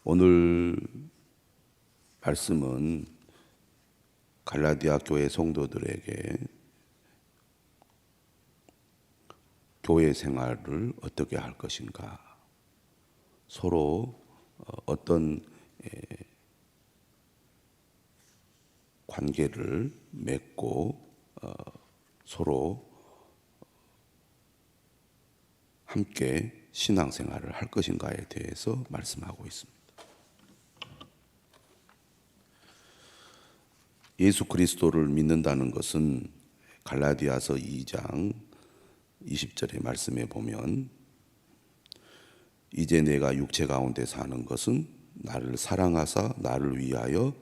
오늘 말씀은 갈라디아 교회 성도들에게 교회 생활을 어떻게 할 것인가, 서로 어떤 관계를 맺고 서로 함께 신앙생활을 할 것인가에 대해서 말씀하고 있습니다. 예수 그리스도를 믿는다는 것은 갈라디아서 2장 20절의 말씀에 보면, 이제 내가 육체 가운데 사는 것은 나를 사랑하사 나를 위하여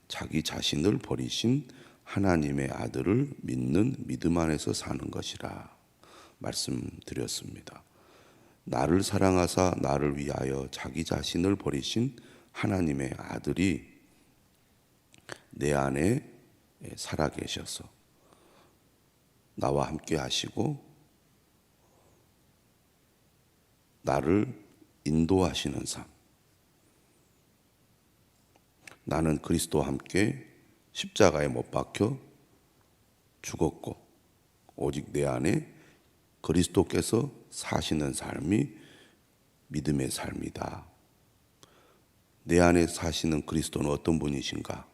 자기 자신을 버리신 하나님의 아들을 믿는 믿음 안에서 사는 것이라 말씀드렸습니다. 나를 사랑하사 나를 위하여 자기 자신을 버리신 하나님의 아들이 내 안에 살아계셔서 나와 함께 하시고 나를 인도하시는 삶. 나는 그리스도와 함께 십자가에 못 박혀 죽었고 오직 내 안에 그리스도께서 사시는 삶이 믿음의 삶이다. 내 안에 사시는 그리스도는 어떤 분이신가?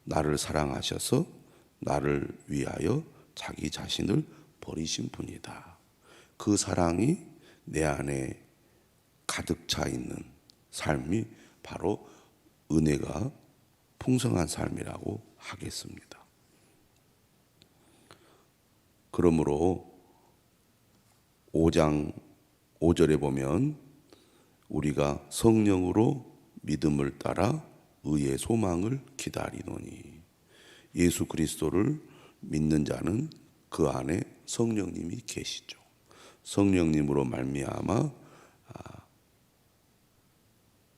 나를 사랑하셔서 나를 위하여 자기 자신을 버리신 분이다. 그 사랑이 내 안에 가득 차 있는 삶이 바로 은혜가 풍성한 삶이라고 하겠습니다. 그러므로 5장 5절에 보면 우리가 성령으로 믿음을 따라 의의 소망을 기다리노니, 예수 그리스도를 믿는 자는 그 안에 성령님이 계시죠. 성령님으로 말미암아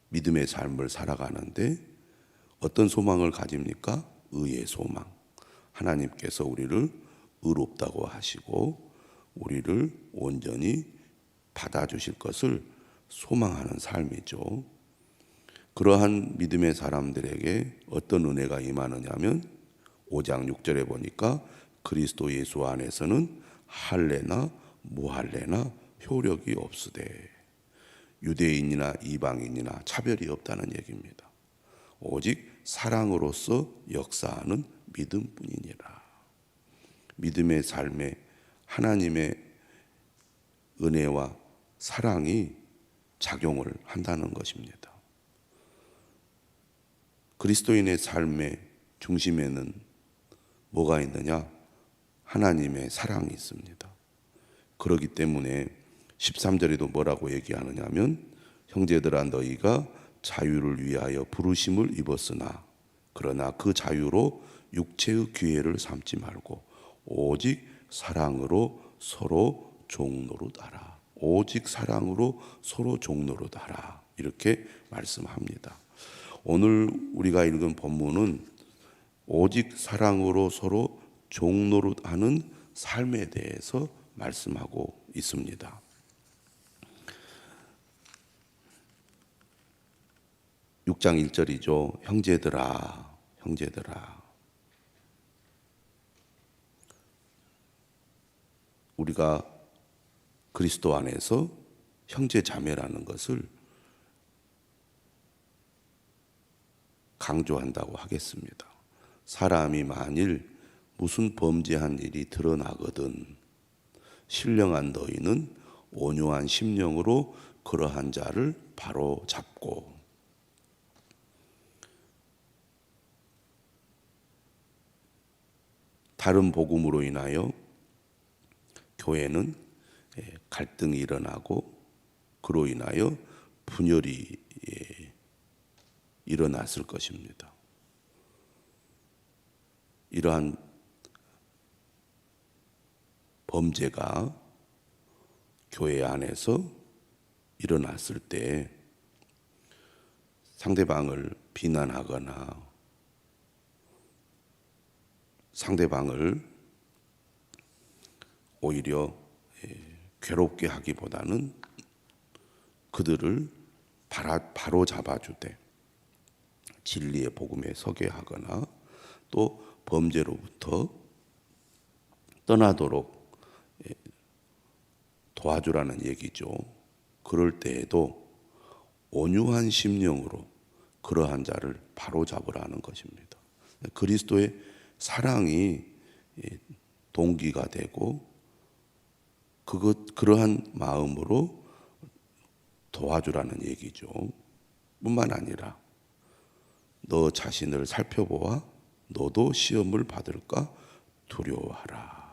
믿음의 삶을 살아가는데 어떤 소망을 가집니까? 의의 소망. 하나님께서 우리를 의롭다고 하시고 우리를 온전히 받아주실 것을 소망하는 삶이죠. 그러한 믿음의 사람들에게 어떤 은혜가 임하느냐면 5장 6절에 보니까 그리스도 예수 안에서는 할례나 무할례나 효력이 없으되, 유대인이나 이방인이나 차별이 없다는 얘기입니다. 오직 사랑으로서 역사하는 믿음뿐이니라. 믿음의 삶에 하나님의 은혜와 사랑이 작용을 한다는 것입니다. 그리스도인의 삶의 중심에는 뭐가 있느냐? 하나님의 사랑이 있습니다. 그렇기 때문에 13절에도 뭐라고 얘기하느냐면, 형제들아 너희가 자유를 위하여 부르심을 입었으나 그러나 그 자유로 육체의 기회를 삼지 말고 오직 사랑으로 서로 종노릇하라. 오직 사랑으로 서로 종노릇하라. 이렇게 말씀합니다. 오늘 우리가 읽은 본문은 오직 사랑으로 서로 종노릇하는 삶에 대해서 말씀하고 있습니다. (6장 1절이죠) 형제들아, 형제들아. 우리가 그리스도 안에서 형제 자매라는 것을 강조한다고 하겠습니다. 사람이 만일 무슨 범죄한 일이 드러나거든 신령한 너희는 온유한 심령으로 그러한 자를 바로 잡고, 다른 복음으로 인하여 교회는 갈등이 일어나고 그로 인하여 분열이 일어났을 것입니다. 이러한 범죄가 교회 안에서 일어났을 때 상대방을 비난하거나 상대방을 오히려 괴롭게 하기보다는 그들을 바로 잡아주되 진리의 복음에 서게 하거나 또 범죄로부터 떠나도록 도와주라는 얘기죠. 그럴 때에도 온유한 심령으로 그러한 자를 바로 잡으라는 것입니다. 그리스도의 사랑이 동기가 되고 그러한 마음으로 도와주라는 얘기죠. 뿐만 아니라 너 자신을 살펴보아 너도 시험을 받을까 두려워하라.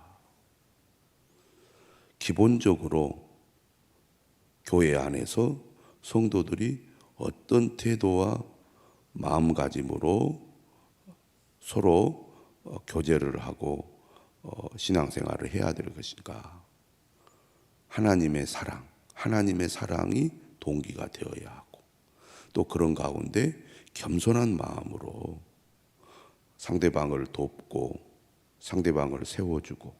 기본적으로 교회 안에서 성도들이 어떤 태도와 마음가짐으로 서로 교제를 하고 신앙생활을 해야 될 것인가? 하나님의 사랑이 동기가 되어야 하고 또 그런 가운데 겸손한 마음으로 상대방을 돕고 상대방을 세워주고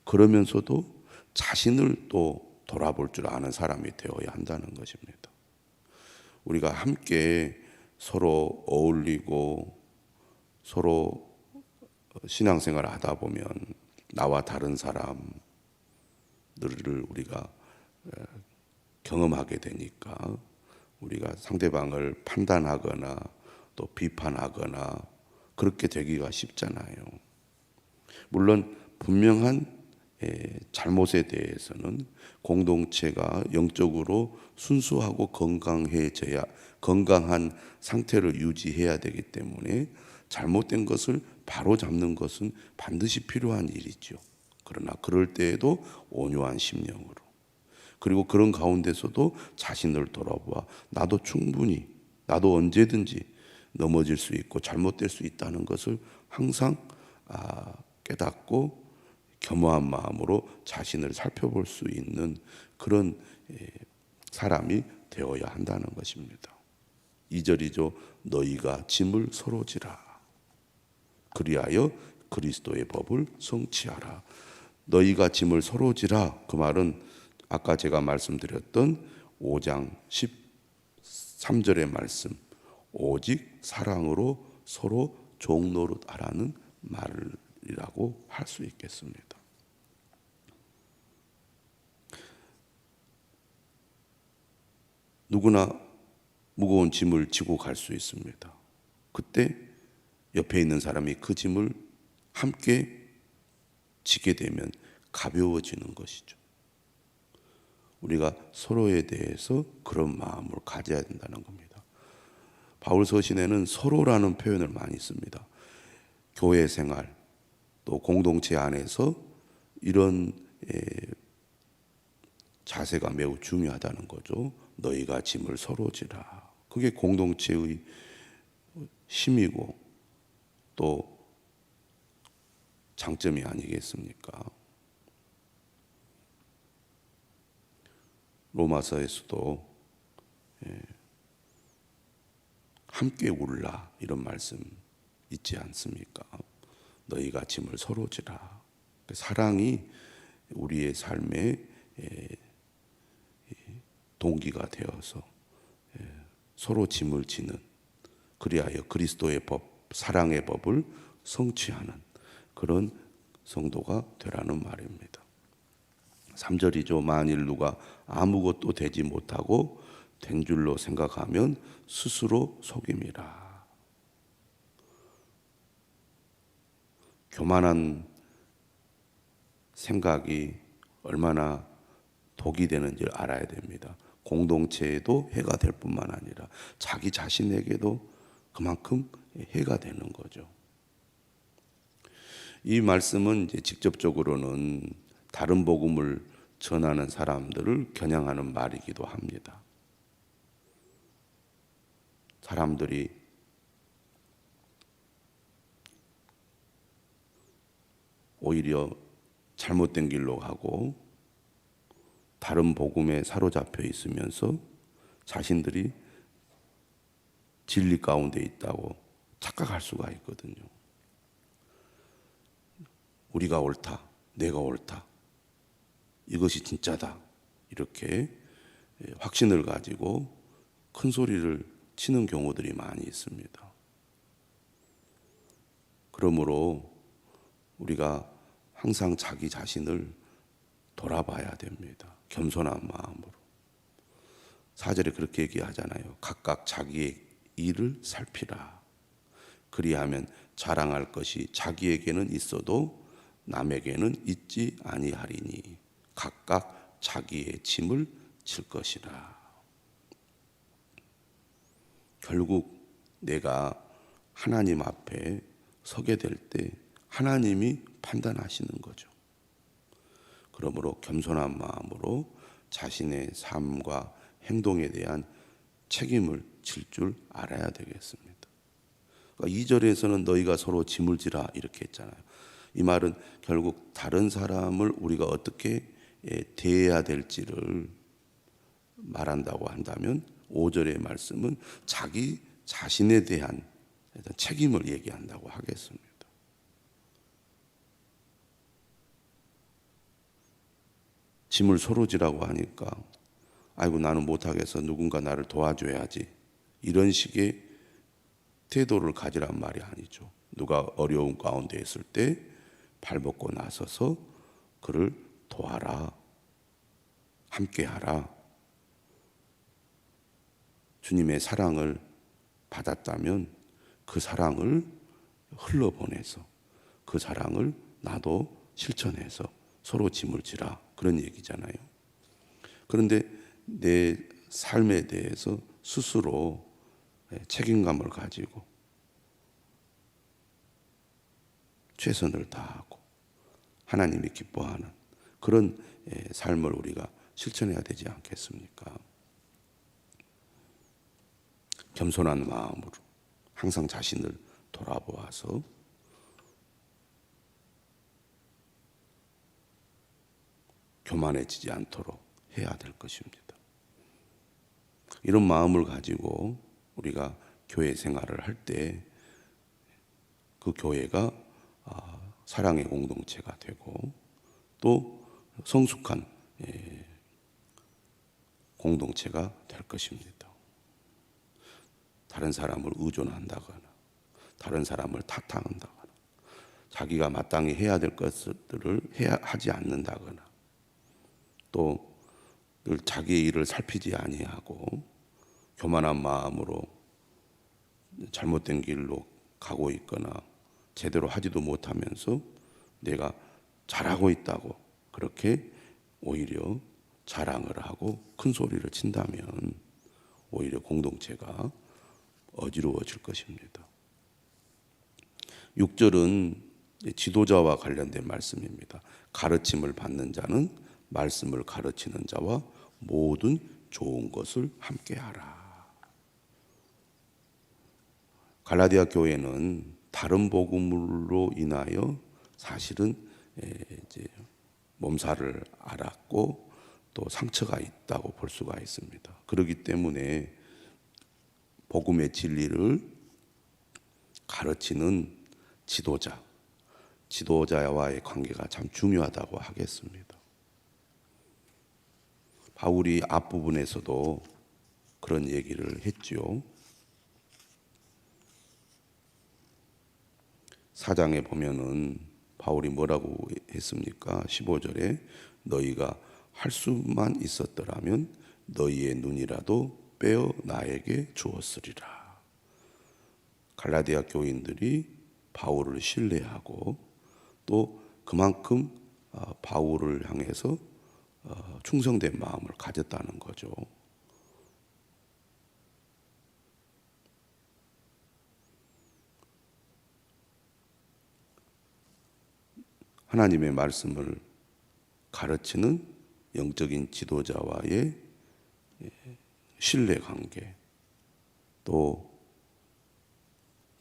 그러면서도 자신을 또 돌아볼 줄 아는 사람이 되어야 한다는 것입니다. 우리가 함께 서로 어울리고 서로 신앙생활을 하다 보면 나와 다른 사람들을 우리가 경험하게 되니까 우리가 상대방을 판단하거나 또 비판하거나 그렇게 되기가 쉽잖아요. 물론 분명한 잘못에 대해서는 공동체가 영적으로 순수하고 건강한 상태를 유지해야 되기 때문에 잘못된 것을 바로 잡는 것은 반드시 필요한 일이죠. 그러나 그럴 때에도 온유한 심령으로 그리고 그런 가운데서도 자신을 돌아보아 나도 언제든지 넘어질 수 있고 잘못될 수 있다는 것을 항상 깨닫고 겸허한 마음으로 자신을 살펴볼 수 있는 그런 사람이 되어야 한다는 것입니다. 2절이죠. 너희가 짐을 서로 지라. 그리하여 그리스도의 법을 성취하라. 너희가 짐을 서로 지라. 그 말은 아까 제가 말씀드렸던 5장 13절의 말씀 오직 사랑으로 서로 종노릇하라는 말이라고 할 수 있겠습니다. 누구나 무거운 짐을 지고 갈 수 있습니다. 그때 옆에 있는 사람이 그 짐을 함께 지게 되면 가벼워지는 것이죠. 우리가 서로에 대해서 그런 마음을 가져야 된다는 겁니다. 바울 서신에는 서로라는 표현을 많이 씁니다. 교회 생활 또 공동체 안에서 이런 자세가 매우 중요하다는 거죠. 너희가 짐을 서로 지라. 그게 공동체의 힘이고 또 장점이 아니겠습니까? 로마서에서도 함께 울라 이런 말씀 있지 않습니까? 너희가 짐을 서로 지라. 사랑이 우리의 삶의 동기가 되어서 서로 짐을 지는 그리하여 그리스도의 법, 사랑의 법을 성취하는 그런 성도가 되라는 말입니다. 3절이죠. 만일 누가 아무것도 되지 못하고 된 줄로 생각하면 스스로 속임이라. 교만한 생각이 얼마나 독이 되는지를 알아야 됩니다. 공동체에도 해가 될 뿐만 아니라 자기 자신에게도 그만큼 해가 되는 거죠. 이 말씀은 이제 직접적으로는 다른 복음을 전하는 사람들을 겨냥하는 말이기도 합니다. 사람들이 오히려 잘못된 길로 가고 다른 복음에 사로잡혀 있으면서 자신들이 진리 가운데 있다고 착각할 수가 있거든요. 우리가 옳다, 내가 옳다, 이것이 진짜다 이렇게 확신을 가지고 큰 소리를 치는 경우들이 많이 있습니다. 그러므로 우리가 항상 자기 자신을 돌아봐야 됩니다. 겸손한 마음으로. 4절에 그렇게 얘기하잖아요. 각각 자기의 일을 살피라. 그리하면 자랑할 것이 자기에게는 있어도 남에게는 있지 아니하리니 각각 자기의 짐을 질 것이라. 결국 내가 하나님 앞에 서게 될 때 하나님이 판단하시는 거죠. 그러므로 겸손한 마음으로 자신의 삶과 행동에 대한 책임을 질 줄 알아야 되겠습니다. 그러니까 2절에서는 너희가 서로 짐을 지라 이렇게 했잖아요. 이 말은 결국 다른 사람을 우리가 어떻게 대해야 될지를 말한다고 한다면 5절의 말씀은 자기 자신에 대한 책임을 얘기한다고 하겠습니다. 짐을 서로 지라고 하니까 아이고 나는 못하겠어 누군가 나를 도와줘야지 이런 식의 태도를 가지란 말이 아니죠. 누가 어려운 가운데 있을 때 발벗고 나서서 그를 도와라, 함께하라. 주님의 사랑을 받았다면 그 사랑을 흘러보내서 그 사랑을 나도 실천해서 서로 짐을 지라 그런 얘기잖아요. 그런데 내 삶에 대해서 스스로 책임감을 가지고 최선을 다하고 하나님이 기뻐하는 그런 삶을 우리가 실천해야 되지 않겠습니까? 겸손한 마음으로 항상 자신을 돌아보아서 교만해지지 않도록 해야 될 것입니다. 이런 마음을 가지고 우리가 교회 생활을 할 때 그 교회가 사랑의 공동체가 되고 또 성숙한 공동체가 될 것입니다. 다른 사람을 의존한다거나 다른 사람을 탓한다거나 자기가 마땅히 해야 될 것들을 하지 않는다거나 또 늘 자기의 일을 살피지 아니하고 교만한 마음으로 잘못된 길로 가고 있거나 제대로 하지도 못하면서 내가 잘하고 있다고 그렇게 오히려 자랑을 하고 큰 소리를 친다면 오히려 공동체가 어지러워질 것입니다. 6절은 지도자와 관련된 말씀입니다. 가르침을 받는 자는 말씀을 가르치는 자와 모든 좋은 것을 함께하라. 갈라디아 교회는 다른 복음으로 인하여 사실은 이제 몸살을 앓았고 또 상처가 있다고 볼 수가 있습니다. 그렇기 때문에 복음의 진리를 가르치는 지도자와의 관계가 참 중요하다고 하겠습니다. 바울이 앞부분에서도 그런 얘기를 했죠. 4장에 보면은 바울이 뭐라고 했습니까? 15절에 너희가 할 수만 있었더라면 너희의 눈이라도 빼어 나에게 주었으리라. 갈라디아 교인들이 바울을 신뢰하고 또 그만큼 바울을 향해서 충성된 마음을 가졌다는 거죠. 하나님의 말씀을 가르치는 영적인 지도자와의 신뢰 관계, 또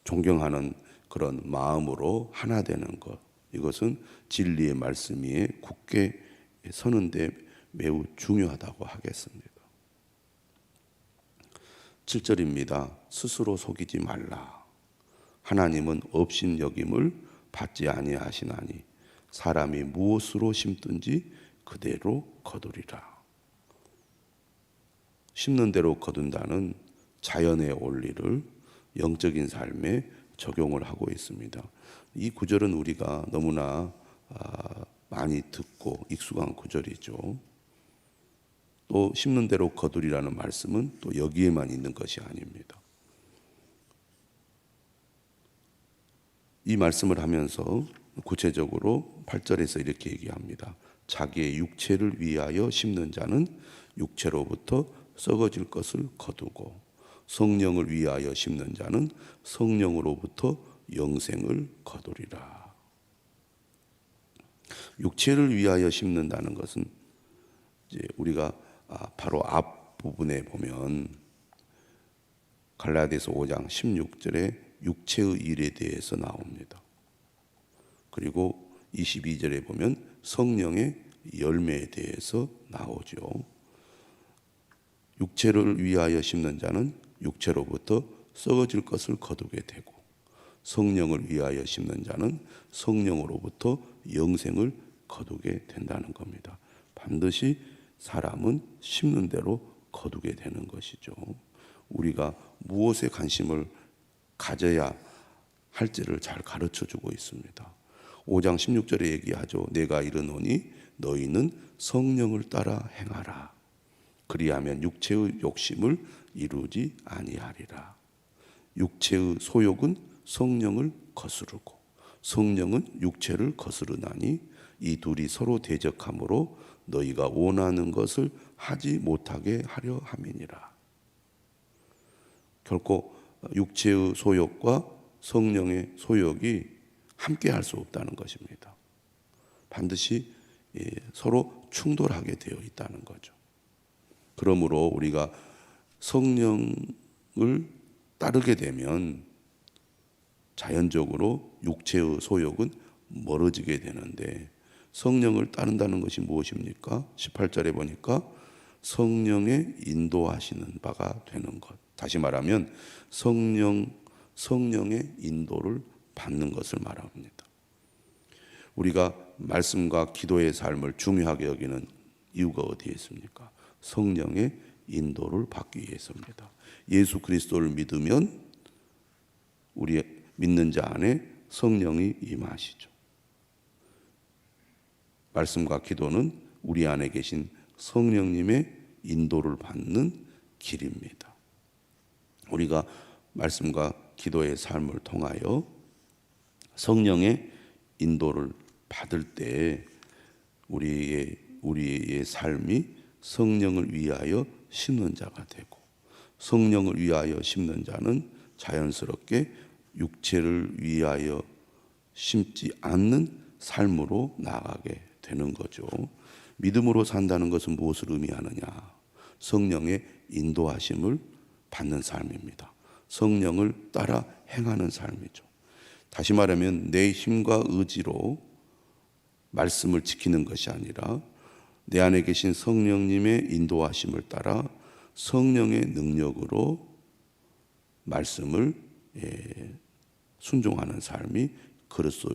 존경하는 그런 마음으로 하나 되는 것, 이것은 진리의 말씀 위에 굳게 서는데 매우 중요하다고 하겠습니다. 7절입니다. 스스로 속이지 말라. 하나님은 업신여김을 받지 아니하시나니 사람이 무엇으로 심든지 그대로 거두리라. 심는 대로 거둔다는 자연의 원리를 영적인 삶에 적용을 하고 있습니다. 이 구절은 우리가 너무나 많이 듣고 익숙한 구절이죠. 또 심는 대로 거두리라는 말씀은 또 여기에만 있는 것이 아닙니다. 이 말씀을 하면서 구체적으로 8절에서 이렇게 얘기합니다. 자기의 육체를 위하여 심는 자는 육체로부터 썩어질 것을 거두고 성령을 위하여 심는 자는 성령으로부터 영생을 거두리라. 육체를 위하여 심는다는 것은 이제 우리가 바로 앞 부분에 보면 갈라디아서 5장 16절에 육체의 일에 대해서 나옵니다. 그리고 22절에 보면 성령의 열매에 대해서 나오죠. 육체를 위하여 심는 자는 육체로부터 썩어질 것을 거두게 되고 성령을 위하여 심는 자는 성령으로부터 영생을 거두게 된다는 겁니다. 반드시 사람은 심는 대로 거두게 되는 것이죠. 우리가 무엇에 관심을 가져야 할지를 잘 가르쳐 주고 있습니다. 5장 16절에 얘기하죠. 내가 이르노니 너희는 성령을 따라 행하라. 그리하면 육체의 욕심을 이루지 아니하리라. 육체의 소욕은 성령을 거스르고 성령은 육체를 거스르나니 이 둘이 서로 대적하므로 너희가 원하는 것을 하지 못하게 하려 함이니라. 결코 육체의 소욕과 성령의 소욕이 함께 할 수 없다는 것입니다. 반드시 서로 충돌하게 되어 있다는 거죠. 그러므로 우리가 성령을 따르게 되면 자연적으로 육체의 소욕은 멀어지게 되는데 성령을 따른다는 것이 무엇입니까? 18절에 보니까 성령의 인도하시는 바가 되는 것. 다시 말하면 성령의 인도를 받는 것을 말합니다. 우리가 말씀과 기도의 삶을 중요하게 여기는 이유가 어디에 있습니까? 성령의 인도를 받기 위해서입니다. 예수 그리스도를 믿으면 우리 믿는 자 안에 성령이 임하시죠. 말씀과 기도는 우리 안에 계신 성령님의 인도를 받는 길입니다. 우리가 말씀과 기도의 삶을 통하여 성령의 인도를 받을 때 우리의 삶이 성령을 위하여 심는 자가 되고 성령을 위하여 심는 자는 자연스럽게 육체를 위하여 심지 않는 삶으로 나아가게 되는 거죠. 믿음으로 산다는 것은 무엇을 의미하느냐? 성령의 인도하심을 받는 삶입니다. 성령을 따라 행하는 삶이죠. 다시 말하면 내 힘과 의지로 말씀을 지키는 것이 아니라 내 안에 계신 성령님의 인도하심을 따라 성령의 능력으로 말씀을 순종하는 삶이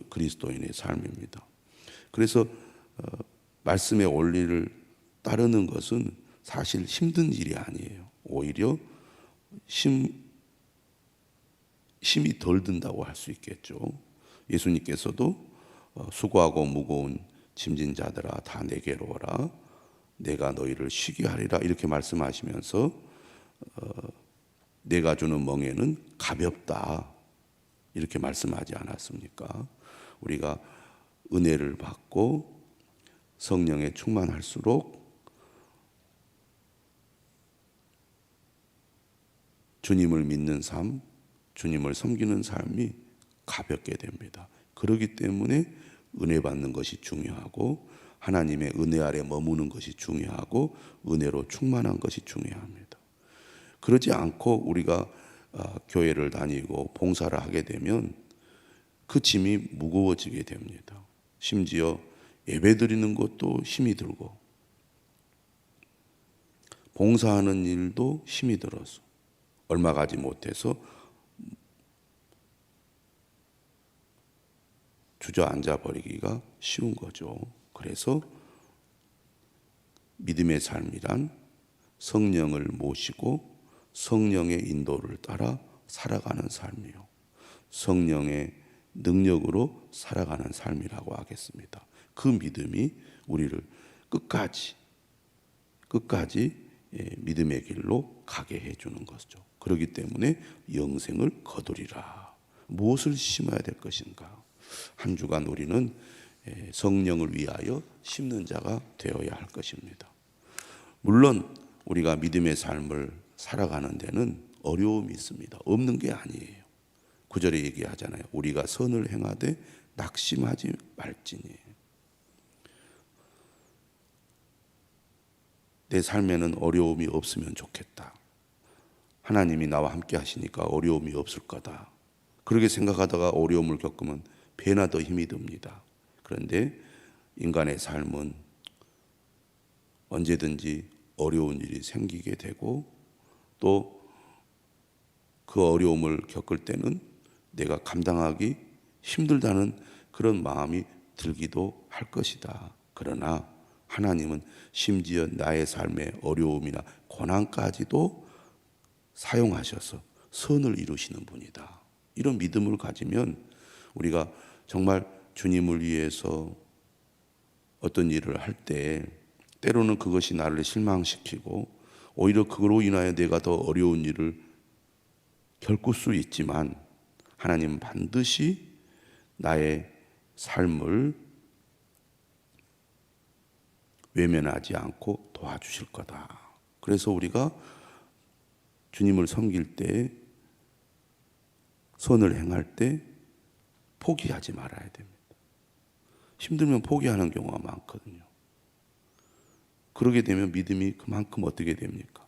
그리스도인의 삶입니다. 그래서 말씀의 원리를 따르는 것은 사실 힘든 일이 아니에요. 오히려 힘이 덜 든다고 할 수 있겠죠. 예수님께서도 수고하고 무거운 짐진 자들아 다 내게로 오라 내가 너희를 쉬게 하리라 이렇게 말씀하시면서 내가 주는 멍에는 가볍다 이렇게 말씀하지 않았습니까? 우리가 은혜를 받고 성령에 충만할수록 주님을 믿는 삶, 주님을 섬기는 삶이 가볍게 됩니다. 그렇기 때문에 은혜 받는 것이 중요하고 하나님의 은혜 아래 머무는 것이 중요하고 은혜로 충만한 것이 중요합니다. 그러지 않고 우리가 교회를 다니고 봉사를 하게 되면 그 짐이 무거워지게 됩니다. 심지어 예배 드리는 것도 힘이 들고 봉사하는 일도 힘이 들어서 얼마 가지 못해서 주저앉아 버리기가 쉬운 거죠. 그래서 믿음의 삶이란 성령을 모시고 성령의 인도를 따라 살아가는 삶이요, 성령의 능력으로 살아가는 삶이라고 하겠습니다. 그 믿음이 우리를 끝까지 믿음의 길로 가게 해주는 것이죠. 그렇기 때문에 영생을 거두리라. 무엇을 심어야 될 것인가? 한 주간 우리는 성령을 위하여 심는 자가 되어야 할 것입니다. 물론 우리가 믿음의 삶을 살아가는 데는 어려움이 있습니다. 없는 게 아니에요. 9절에 얘기하잖아요. 우리가 선을 행하되 낙심하지 말지니. 내 삶에는 어려움이 없으면 좋겠다. 하나님이 나와 함께 하시니까 어려움이 없을 거다. 그렇게 생각하다가 어려움을 겪으면 배나 더 힘이 듭니다. 그런데 인간의 삶은 언제든지 어려운 일이 생기게 되고 또 그 어려움을 겪을 때는 내가 감당하기 힘들다는 그런 마음이 들기도 할 것이다. 그러나 하나님은 심지어 나의 삶의 어려움이나 고난까지도 사용하셔서 선을 이루시는 분이다. 이런 믿음을 가지면 우리가 정말 주님을 위해서 어떤 일을 할 때 때로는 그것이 나를 실망시키고 오히려 그로 인하여 내가 더 어려운 일을 겪을 수 있지만 하나님은 반드시 나의 삶을 외면하지 않고 도와주실 거다. 그래서 우리가 주님을 섬길 때, 선을 행할 때 포기하지 말아야 됩니다. 힘들면 포기하는 경우가 많거든요. 그러게 되면 믿음이 그만큼 어떻게 됩니까?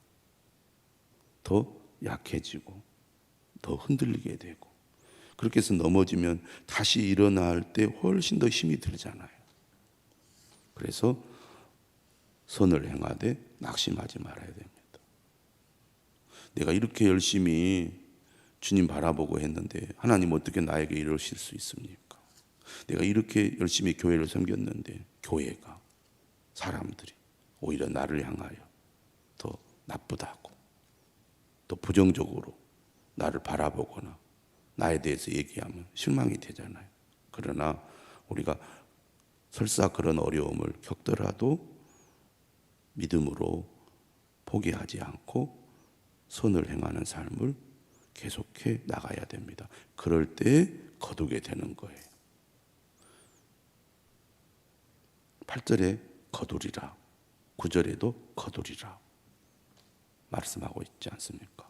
더 약해지고 더 흔들리게 되고, 그렇게 해서 넘어지면 다시 일어날 때 훨씬 더 힘이 들잖아요. 그래서 선을 행하되 낙심하지 말아야 됩니다. 내가 이렇게 열심히 주님 바라보고 했는데 하나님 어떻게 나에게 이러실 수 있습니까? 내가 이렇게 열심히 교회를 섬겼는데 교회가, 사람들이 오히려 나를 향하여 더 나쁘다고, 더 부정적으로 나를 바라보거나 나에 대해서 얘기하면 실망이 되잖아요. 그러나 우리가 설사 그런 어려움을 겪더라도 믿음으로 포기하지 않고 선을 행하는 삶을 계속해 나가야 됩니다. 그럴 때 거두게 되는 거예요. 8절에 거두리라, 9절에도 거두리라 말씀하고 있지 않습니까?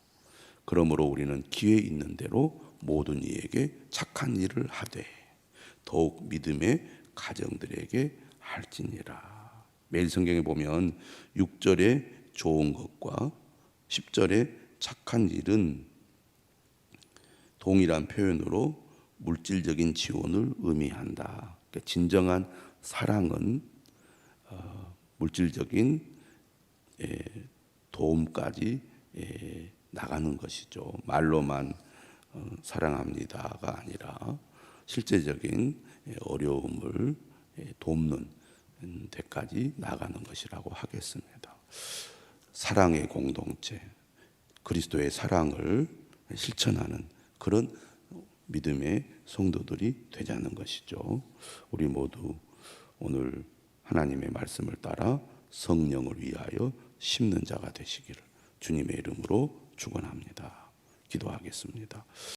그러므로 우리는 기회 있는 대로 모든 이에게 착한 일을 하되 더욱 믿음의 가정들에게 할지니라. 매일 성경에 보면 6절에 좋은 것과 10절에 착한 일은 동일한 표현으로 물질적인 지원을 의미한다. 그러니까 진정한 사랑은 물질적인 도움까지 나가는 것이죠. 말로만 사랑합니다가 아니라 실제적인 어려움을 돕는 데까지 나가는 것이라고 하겠습니다. 사랑의 공동체, 그리스도의 사랑을 실천하는 그런 믿음의 성도들이 되자는 것이죠. 우리 모두 오늘 하나님의 말씀을 따라 성령을 위하여 심는 자가 되시기를 주님의 이름으로 축원합니다. 기도하겠습니다.